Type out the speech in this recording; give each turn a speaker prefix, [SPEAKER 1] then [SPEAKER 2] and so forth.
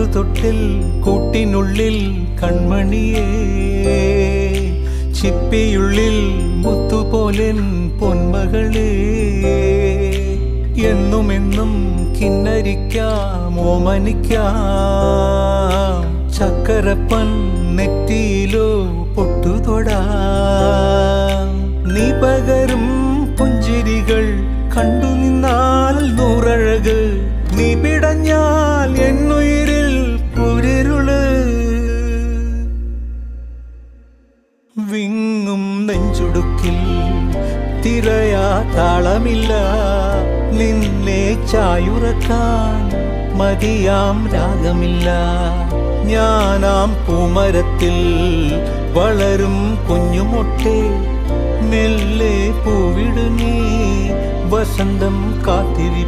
[SPEAKER 1] പാട്ടുതൊട്ടിൽ കൂട്ടിനുള്ളിൽ കൺമണിയേ, ചിപ്പിയുള്ളിൽ മുത്തുപോലെൻ പൊന്മകളേ, എന്നുമെന്നും കിന്നരിക്കാം ഓമനിക്കാം, ചക്കരപ്പൻ നെറ്റിയിലോ പൊട്ടുതൊടാം. നീ പകരും പുഞ്ചിരികൾ കണ്ടു നിന്നാൽ നൂറഴക്, നീ പിടഞ്ഞാൽ എന്നുയിരിൽ കുരിരുള്. വിങ്ങും നെഞ്ചുടുക്കിൽ തിരയാ താളമില്ല, നിന്നെ ചായുറക്കാൻ മതിയാം രാഗമില്ല. ഞാനാം പൂമരത്തിൽ വളരും കുഞ്ഞുമൊട്ടെ, മെല്ലെ പൂവിടു നീ വസന്തം കാത്തിരി.